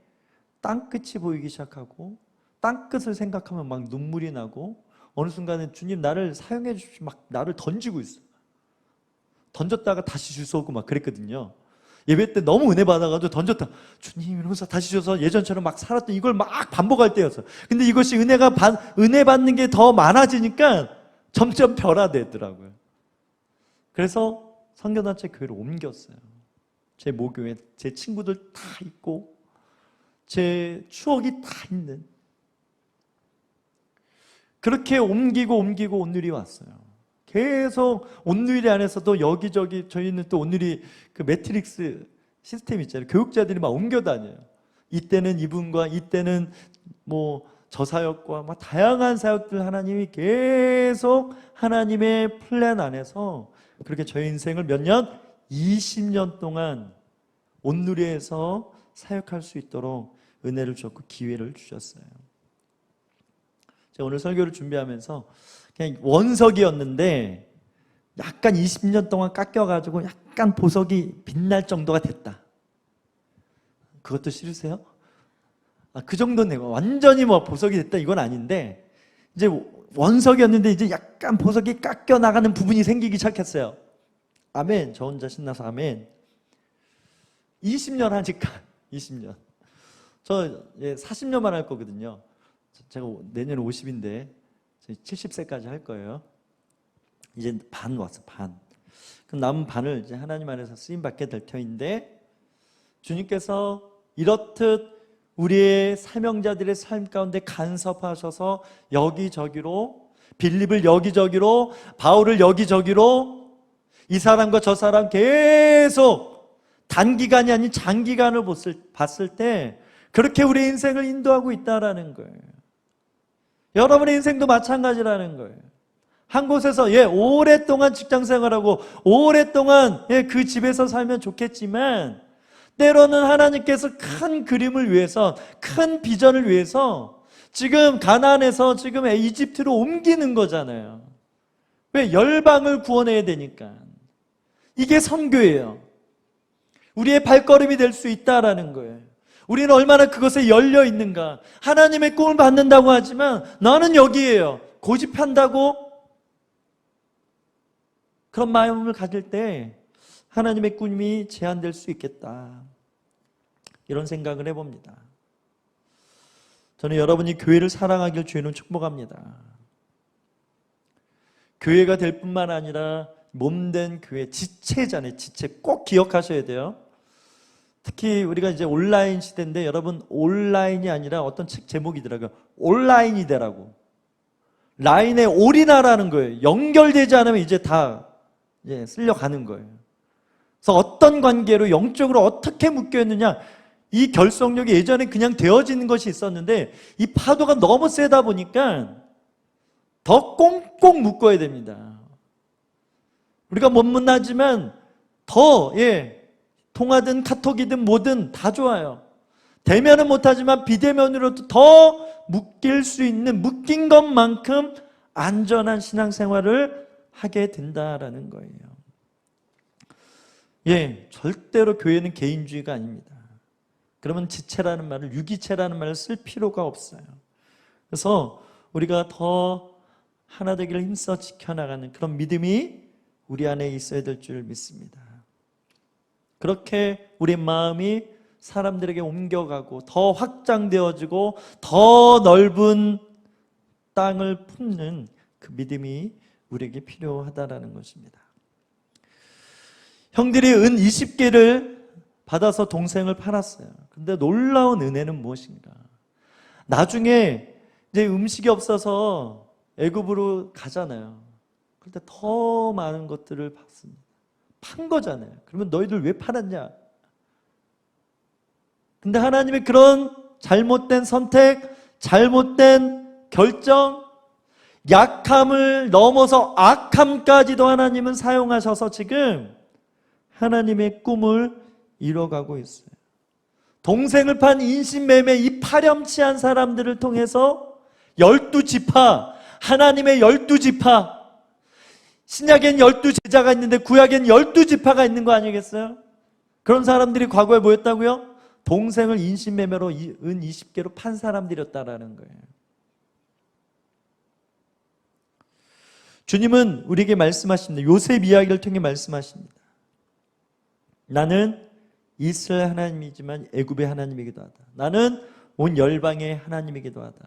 땅끝이 보이기 시작하고 땅끝을 생각하면 막 눈물이 나고 어느 순간에 주님 나를 사용해 주시고 막 나를 던지고 있어요. 던졌다가 다시 주워오고 막 그랬거든요. 예배 때 너무 은혜 받아가지고 던졌다. 주님 이러면서 다시 줘서 예전처럼 막 살았던 이걸 막 반복할 때였어요. 근데 이것이 은혜 받는 게 더 많아지니까 점점 변화되더라고요. 그래서 선교단체 교회로 옮겼어요. 제 모교에 제 친구들 다 있고 제 추억이 다 있는, 그렇게 옮기고 온누리 왔어요. 계속 온누리 안에서도 여기저기 저희는 또 온누리 그 매트릭스 시스템 있잖아요. 교육자들이 막 옮겨 다녀요. 이때는 이분과 이때는 뭐 저 사역과 막 다양한 사역들 하나님이 계속 하나님의 플랜 안에서 그렇게 저희 인생을 몇 년? 20년 동안 온누리에서 사역할 수 있도록 은혜를 주셨고 기회를 주셨어요. 제가 오늘 설교를 준비하면서 그냥 원석이었는데 약간 20년 동안 깎여가지고 약간 보석이 빛날 정도가 됐다. 그것도 싫으세요? 그 정도는 완전히 뭐 보석이 됐다 이건 아닌데, 이제 원석이었는데 이제 약간 보석이 깎여 나가는 부분이 생기기 시작했어요. 아멘. 저 혼자 신나서 아멘. 20년 하니까 20년. 저 40년만 할 거거든요. 제가 내년에 50인데 70세까지 할 거예요. 이제 반 왔어, 반. 그 남은 반을 이제 하나님 안에서 쓰임 받게 될 터인데, 주님께서 이렇듯 우리의 사명자들의 삶 가운데 간섭하셔서 여기저기로, 빌립을 여기저기로, 바울을 여기저기로, 이 사람과 저 사람 계속 단기간이 아닌 장기간을 봤을 때 그렇게 우리의 인생을 인도하고 있다라는 거예요. 여러분의 인생도 마찬가지라는 거예요. 한 곳에서 오랫동안 직장 생활하고 오랫동안 그 집에서 살면 좋겠지만, 때로는 하나님께서 큰 그림을 위해서, 큰 비전을 위해서 지금 가나안에서 지금 이집트로 옮기는 거잖아요. 왜? 열방을 구원해야 되니까. 이게 선교예요. 우리의 발걸음이 될 수 있다라는 거예요. 우리는 얼마나 그것에 열려 있는가. 하나님의 꿈을 받는다고 하지만 나는 여기에요. 고집한다고 그런 마음을 가질 때 하나님의 꿈이 제한될 수 있겠다, 이런 생각을 해봅니다. 저는 여러분이 교회를 사랑하길 주님은 축복합니다. 교회가 될 뿐만 아니라 몸된 교회, 지체잖아요. 지체 꼭 기억하셔야 돼요. 특히 우리가 이제 온라인 시대인데, 여러분 온라인이 아니라 어떤 책 제목이더라고요. 온라인이 되라고. 라인에 올인하라는 거예요. 연결되지 않으면 이제 다 쓸려가는 거예요. 그래서 어떤 관계로 영적으로 어떻게 묶여 있느냐, 이 결속력이 예전에 그냥 되어지는 것이 있었는데 이 파도가 너무 세다 보니까 더 꽁꽁 묶어야 됩니다. 우리가 못 만나지만 더 통화든 카톡이든 뭐든 다 좋아요. 대면은 못하지만 비대면으로도 더 묶일 수 있는, 묶인 것만큼 안전한 신앙생활을 하게 된다라는 거예요. 절대로 교회는 개인주의가 아닙니다. 그러면 지체라는 말을, 유기체라는 말을 쓸 필요가 없어요. 그래서 우리가 더 하나 되기를 힘써 지켜나가는 그런 믿음이 우리 안에 있어야 될 줄 믿습니다. 그렇게 우리 마음이 사람들에게 옮겨가고 더 확장되어지고 더 넓은 땅을 품는 그 믿음이 우리에게 필요하다라는 것입니다. 형들이 은 20개를 받아서 동생을 팔았어요. 근데 놀라운 은혜는 무엇인가? 나중에 이제 음식이 없어서 애굽으로 가잖아요. 그런데 더 많은 것들을 받습니다. 판 거잖아요. 그러면 너희들 왜 팔았냐? 근데 하나님의 그런 잘못된 선택, 잘못된 결정, 약함을 넘어서 악함까지도 하나님은 사용하셔서 지금 하나님의 꿈을 이뤄가고 있어요. 동생을 판 인신매매, 이 파렴치한 사람들을 통해서 12지파, 하나님의 12지파, 신약엔 12제자가 있는데 구약엔 12지파가 있는 거 아니겠어요? 그런 사람들이 과거에 뭐였다고요? 동생을 인신매매로 은 20개로 판 사람들이었다라는 거예요. 주님은 우리에게 말씀하십니다. 요셉 이야기를 통해 말씀하십니다. 나는 이스라엘 하나님이지만 애굽의 하나님이기도 하다. 나는 온 열방의 하나님이기도 하다.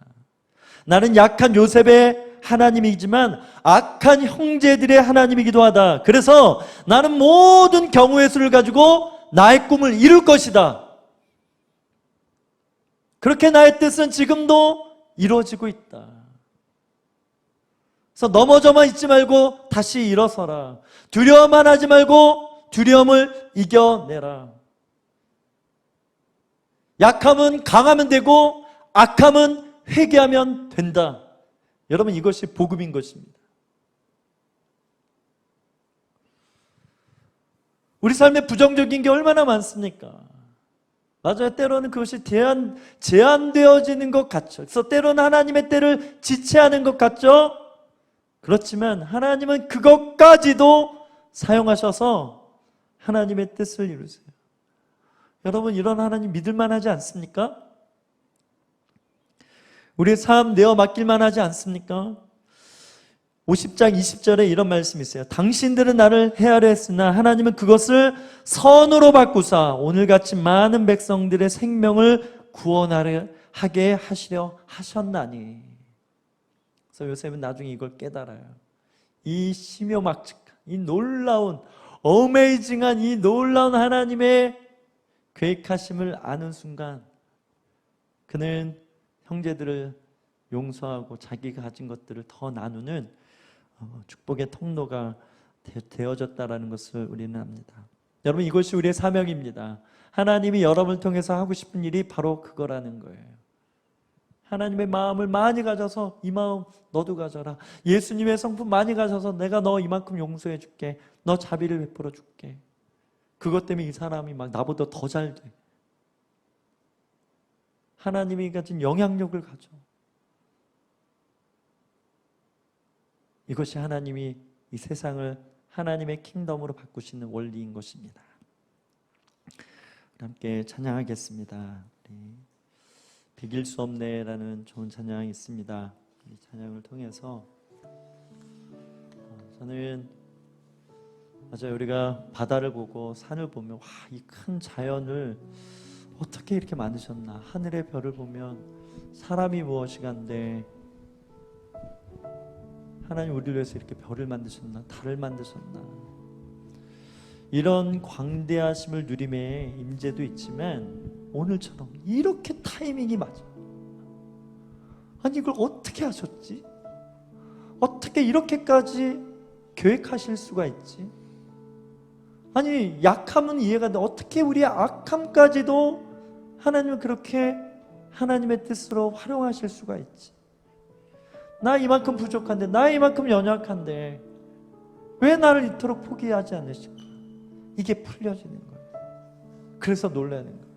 나는 약한 요셉의 하나님이지만 악한 형제들의 하나님이기도 하다. 그래서 나는 모든 경우의 수를 가지고 나의 꿈을 이룰 것이다. 그렇게 나의 뜻은 지금도 이루어지고 있다. 그래서 넘어져만 있지 말고 다시 일어서라. 두려워만 하지 말고 두려움을 이겨내라. 약함은 강하면 되고 악함은 회개하면 된다. 여러분, 이것이 복음인 것입니다. 우리 삶에 부정적인 게 얼마나 많습니까? 맞아요. 때로는 그것이 제한되어지는 것 같죠. 그래서 때로는 하나님의 때를 지체하는 것 같죠. 그렇지만 하나님은 그것까지도 사용하셔서 하나님의 뜻을 이루세요. 여러분, 이런 하나님 믿을 만하지 않습니까? 우리의 삶 내어 맡길 만하지 않습니까? 50장 20절에 이런 말씀이 있어요. 당신들은 나를 헤아려 했으나 하나님은 그것을 선으로 바꾸사 오늘같이 많은 백성들의 생명을 구원하게 하시려 하셨나니. 그래서 요셉은 나중에 이걸 깨달아요. 이 심요막측한, 이 놀라운, 어메이징한 이 놀라운 하나님의 계획하심을 아는 순간 그는 형제들을 용서하고 자기가 가진 것들을 더 나누는 축복의 통로가 되어졌다라는 것을 우리는 압니다. 여러분, 이것이 우리의 사명입니다. 하나님이 여러분을 통해서 하고 싶은 일이 바로 그거라는 거예요. 하나님의 마음을 많이 가져서 이 마음 너도 가져라. 예수님의 성품 많이 가져서 내가 너 이만큼 용서해 줄게. 너 자비를 베풀어 줄게. 그것 때문에 이 사람이 막 나보다 더 잘 돼. 하나님이 가진 영향력을 가져. 이것이 하나님이 이 세상을 하나님의 킹덤으로 바꾸시는 원리인 것입니다. 함께 찬양하겠습니다. 비길 수 없네라는 좋은 찬양이 있습니다. 이 찬양을 통해서 저는 맞아요. 우리가 바다를 보고 산을 보면 와, 이 큰 자연을 어떻게 이렇게 만드셨나. 하늘의 별을 보면 사람이 무엇이간데 하나님 우리를 위해서 이렇게 별을 만드셨나, 달을 만드셨나. 이런 광대하심을 누림의 임재도 있지만 오늘처럼 이렇게 타이밍이 맞아. 아니 이걸 어떻게 하셨지? 어떻게 이렇게까지 계획하실 수가 있지? 아니 약함은 이해가 돼. 어떻게 우리의 악함까지도 하나님은 그렇게 하나님의 뜻으로 활용하실 수가 있지? 나 이만큼 부족한데, 나 이만큼 연약한데 왜 나를 이토록 포기하지 않으실까? 이게 풀려지는 거예요. 그래서 놀라는 거예요.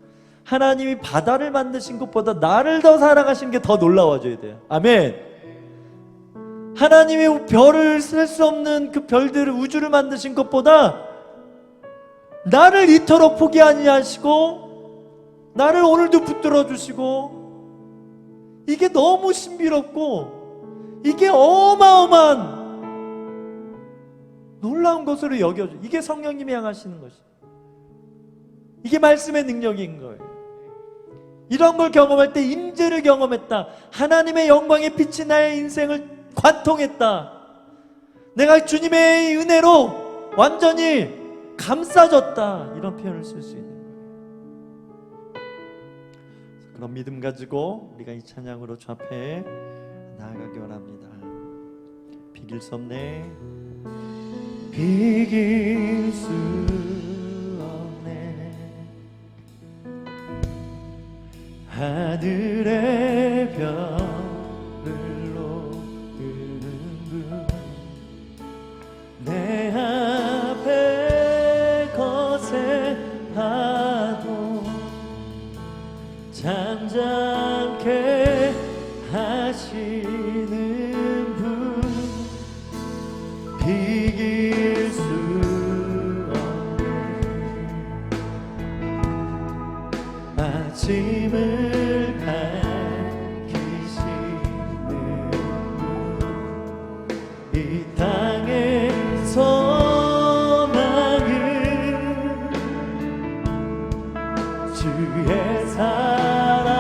하나님이 바다를 만드신 것보다 나를 더 사랑하신 게 더 놀라워져야 돼요. 아멘. 하나님이 별을 셀 수 없는 그 별들을, 우주를 만드신 것보다 나를 이토록 포기하지 않으시고 나를 오늘도 붙들어 주시고, 이게 너무 신비롭고 이게 어마어마한 놀라운 것으로 여겨져. 이게 성령님이 향하시는 것이, 이게 말씀의 능력인 거예요. 이런 걸 경험할 때 임재를 경험했다. 하나님의 영광의 빛이 나의 인생을 관통했다. 내가 주님의 은혜로 완전히 감싸졌다. 이런 표현을 쓸 수 있는 거예요. 그런 믿음 가지고 우리가 이 찬양으로 주 앞에 나아가기 원합니다. 비길 수 없네, 비길 수 없네, 하늘의 별을 높이는 분, 내 앞에 거센 파도 잠잠케 하시는 분, 비길 수 없네, 아침을 밝히시는 분, 이 땅의 소망은 주의 사랑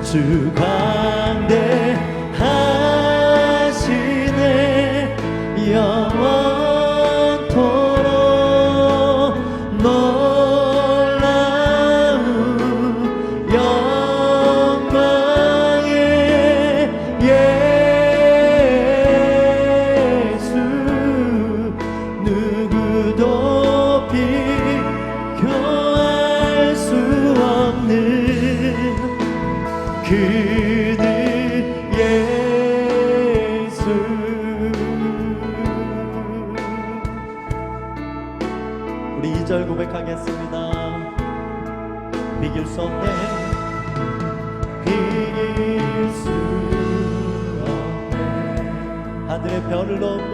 주 광대하시네, 영원토록 놀라운 영광의 예수, 누구도 비교할 수 없는 그는 예수. 우리 2절 고백하겠습니다. 비길 수 없네, 비길 수 없네, 하늘의 별을 넘은,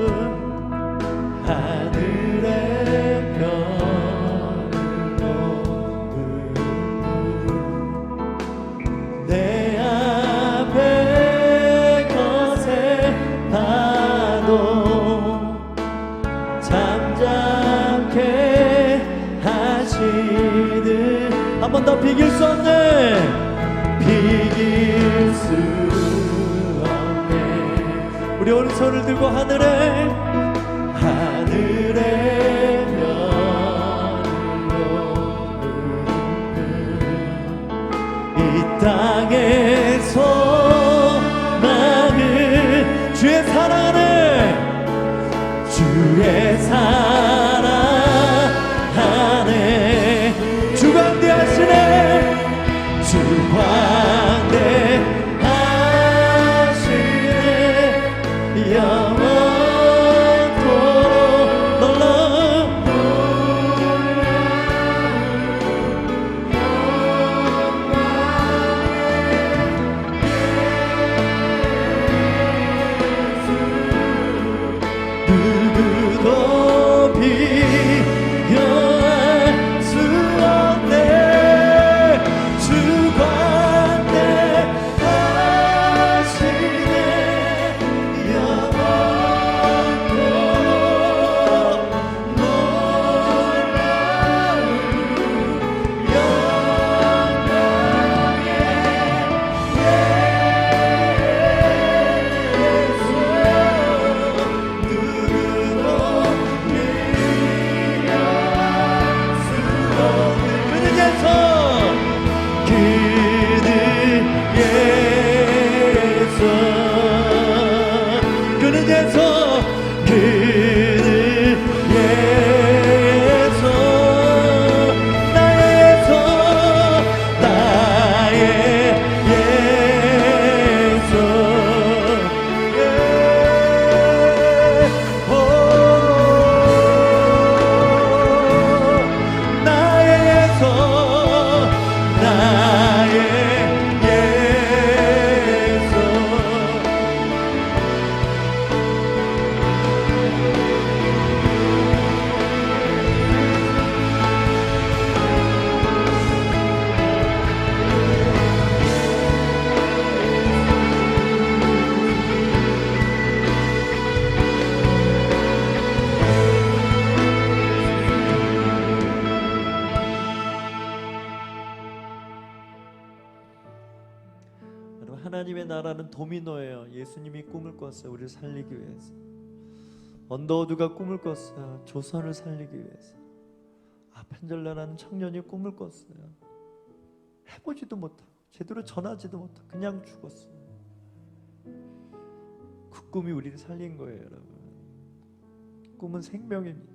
하늘의 별을 놓으며 내 앞에 거센 파도 잠잠케 하시는 한 번 더 비길 수 없네 비길 수 없네 우리 오른손을 들고 하늘에 이 땅의 소망을 주의 사랑하네 주의 사랑하네 주 광대하시네 주 광대하시네 영원토록 놀라운 누구도 비교할 수 없네 주 광대하시네 영원토록 놀라운 그는 예수 하나님의 나라는 도미노예요. 예수님이 꿈을 꿨어요. 우리를 살리기 위해서. 언더우드가 꿈을 꿨어요. 조선을 살리기 위해서. 아펜젤라라는 청년이 꿈을 꿨어요. 해보지도 못하고 제대로 전하지도 못하고 그냥 죽었어요. 그 꿈이 우리를 살린 거예요, 여러분. 꿈은 생명입니다.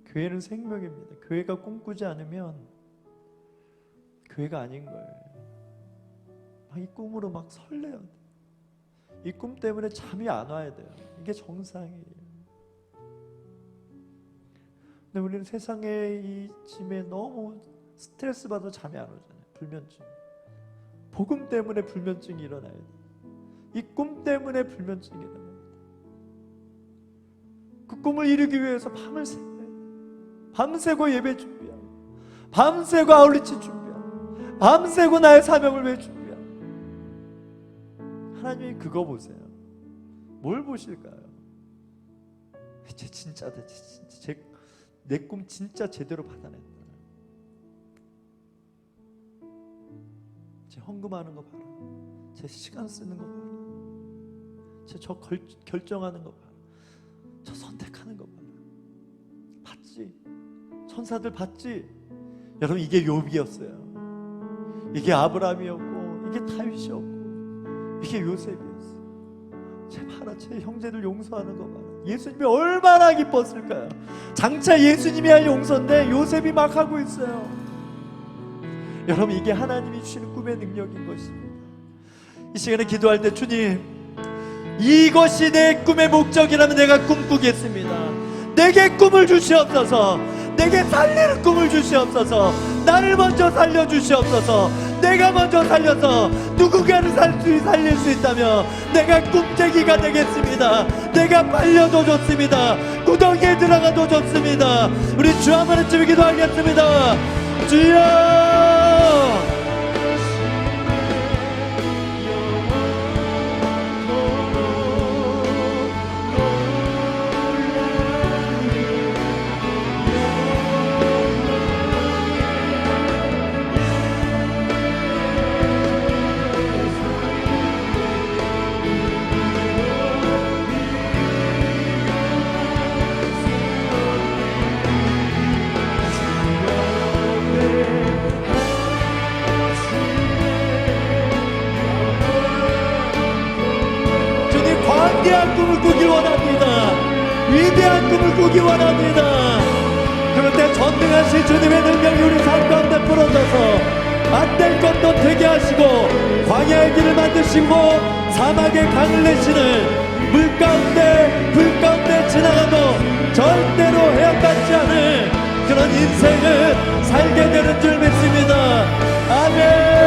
교회는 생명입니다. 교회가 꿈꾸지 않으면 교회가 아닌 거예요. 이 꿈으로 막 설레야 돼. 이 꿈 때문에 잠이 안 와야 돼요. 이게 정상이에요. 근데 우리는 세상의 이 짐에 너무 스트레스 받아 잠이 안 오잖아요. 불면증. 복음 때문에 불면증이 일어나야 돼. 이 꿈 때문에 불면증이 일어나야 돼. 그 꿈을 이루기 위해서 밤을 새야 돼. 밤새고 예배 준비하고, 밤새고 아울리치 준비하고, 밤새고 나의 사명을 위해 준비하고. 하나님이 그거 보세요. 뭘 보실까요? 쟤 진짜다. 내 꿈 진짜 제대로 받아냈다. 쟤 헌금하는 거 봐라. 쟤 시간 쓰는 거 봐라. 쟤 저 결정하는 거 봐라. 저 선택하는 거 봐라. 봤지? 천사들 봤지? 여러분, 이게 욥이었어요. 이게 아브라함이었고, 이게 다윗이었고, 이게 요셉이었어요. 쟤 봐라, 쟤 형제들 용서하는 거 봐라. 예수님이 얼마나 기뻤을까요? 장차 예수님이 할 용서인데 요셉이 막 하고 있어요. 여러분, 이게 하나님이 주시는 꿈의 능력인 것입니다. 이 시간에 기도할 때, 주님, 이것이 내 꿈의 목적이라면 내가 꿈꾸겠습니다. 내게 꿈을 주시옵소서. 내게 살리는 꿈을 주시옵소서. 나를 먼저 살려주시옵소서. 내가 먼저 살려서 누군가를 살릴 수 있다면 내가 꿈쟁이가 되겠습니다. 내가 빨려도 좋습니다. 구덩이에 들어가도 좋습니다. 우리 주 한번 외쳐 기도하겠습니다. 주여, 위대한 꿈을 꾸기 원합니다. 위대한 꿈을 꾸기 원합니다. 그런데 전능하신 주님의 능력이 우리 삶 가운데 풀어져서 안 될 것도 되게 하시고 광야의 길을 만드시고 사막의 강을 내시는 물 가운데 불 가운데 지나가도 절대로 해안받지 않을 그런 인생을 살게 되는 줄 믿습니다. 아멘.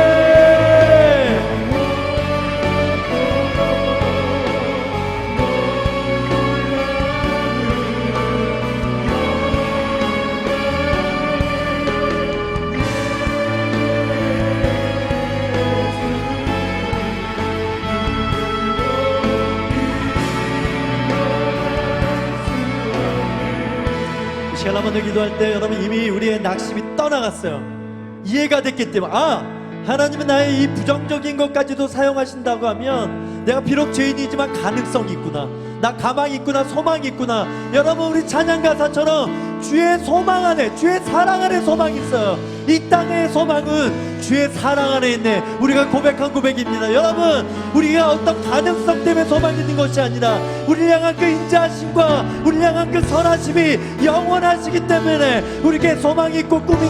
시간 한번 더 기도할 때 여러분 이미 우리의 낙심이 떠나갔어요. 이해가 됐기 때문에 하나님은 나의 이 부정적인 것까지도 사용하신다고 하면 내가 비록 죄인이지만 가능성이 있구나, 나 가망이 있구나, 소망이 있구나. 여러분 우리 찬양 가사처럼 주의 소망 안에, 주의 사랑 안에 소망이 있어요. 이 땅의 소망은 주의 사랑 안에 있네. 우리가 고백한 고백입니다. 여러분 우리가 어떤 가능성 때문에 소망이 있는 것이 아니라 우리를 향한 그 인자하심과 우리를 향한 그 선하심이 영원하시기 때문에 우리에게 소망이 있고 꿈이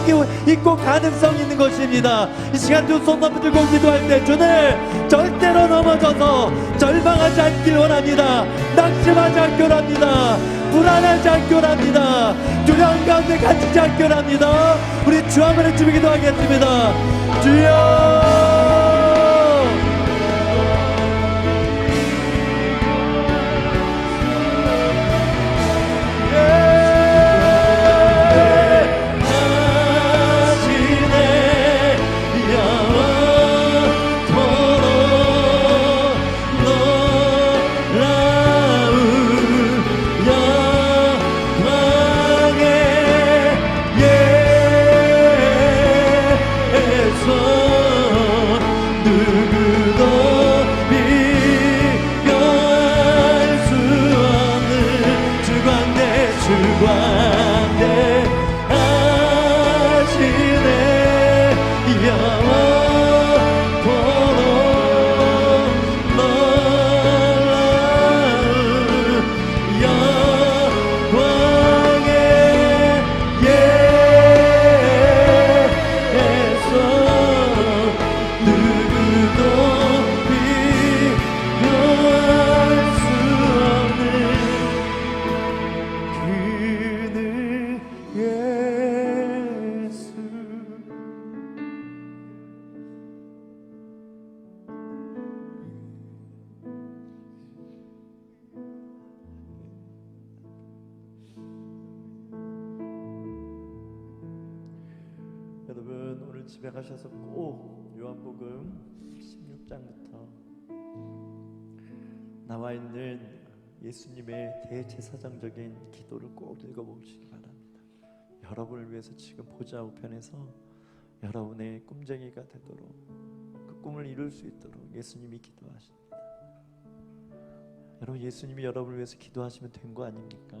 있고 가능성이 있는 것입니다. 이 시간 두 손 들고 기도할 때 주님 절대로 넘어져서 절망하지 않길 원합니다. 낙심하지 않길 원합니다. 불안하지 않길 원합니다. 두려움 가운데 갇히지 않길 원합니다. 우리 주 한번 외치며 기도하겠습니다. 주여, 여러분 오늘 집에 가셔서 꼭 요한복음 16장부터 나와 있는 예수님의 대제사장적인 기도를 꼭 읽어보시기 바랍니다. 여러분을 위해서 지금 보좌 우편에서 여러분의 꿈쟁이가 되도록 그 꿈을 이룰 수 있도록 예수님이 기도하십니다. 여러분 예수님이 여러분을 위해서 기도하시면 된 거 아닙니까?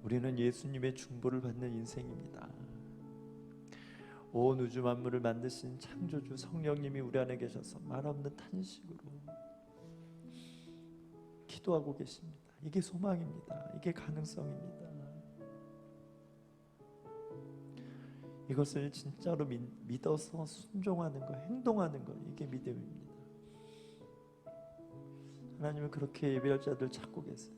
우리는 예수님의 중보를 받는 인생입니다. 온 우주 만물을 만드신 창조주 성령님이 우리 안에 계셔서 말없는 탄식으로 기도하고 계십니다. 이게 소망입니다. 이게 가능성입니다. 이것을 진짜로 믿어서 순종하는 것, 행동하는 것, 이게 믿음입니다. 하나님은 그렇게 예배할 자들 찾고 계세요.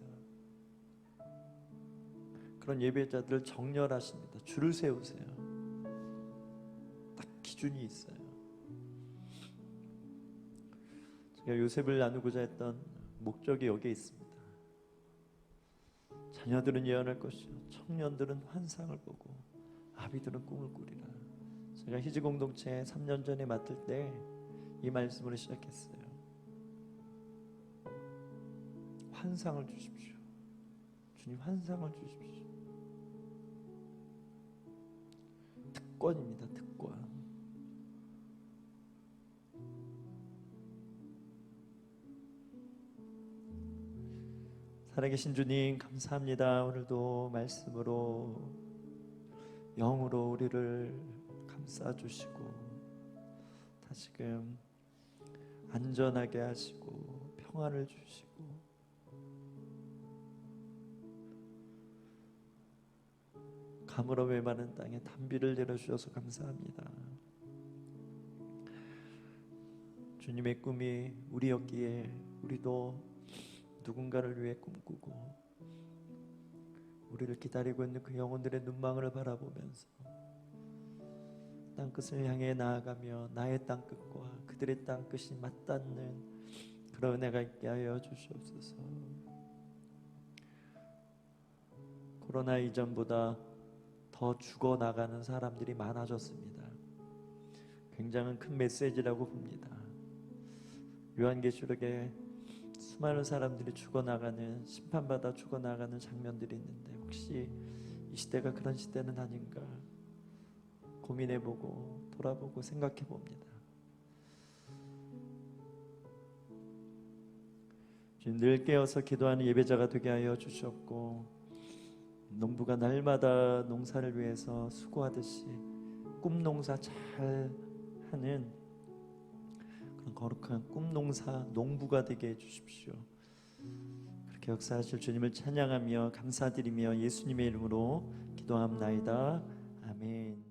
그런 예배자들을 정렬하십니다. 줄을 세우세요. 딱 기준이 있어요. 제가 요셉을 나누고자 했던 목적이 여기에 있습니다. 자녀들은 예언할 것이요 청년들은 환상을 보고 아비들은 꿈을 꾸리라. 제가 희지 공동체 3년 전에 맡을 때 이 말씀으로 시작했어요. 환상을 주십시오. 주님 환상을 주십시오. 특권입니다. 특권. 살아계신 주님 감사합니다. 오늘도 말씀으로 영으로 우리를 감싸주시고 다시금 안전하게 하시고 평안을 주시고 가물어 메마른 땅에 단비를 내려주셔서 감사합니다. 주님의 꿈이 우리였기에 우리도 누군가를 위해 꿈꾸고 우리를 기다리고 있는 그 영혼들의 눈망울을 바라보면서 땅끝을 향해 나아가며 나의 땅끝과 그들의 땅끝이 맞닿는 그런 은혜가 있게 하여 주시옵소서. 코로나 이전보다 더 죽어나가는 사람들이 많아졌습니다. 굉장히 큰 메시지라고 봅니다. 요한계시록에 수많은 사람들이 죽어나가는, 심판받아 죽어나가는 장면들이 있는데 혹시 이 시대가 그런 시대는 아닌가 고민해보고 돌아보고 생각해봅니다. 주님 늘 깨어서 기도하는 예배자가 되게 하여 주셨고 농부가 날마다 농사를 위해서 수고하듯이 꿈농사 잘 하는 그런 거룩한 꿈농사 농부가 되게 해주십시오. 그렇게 역사하실 주님을 찬양하며 감사드리며 예수님의 이름으로 기도합나이다. 아멘.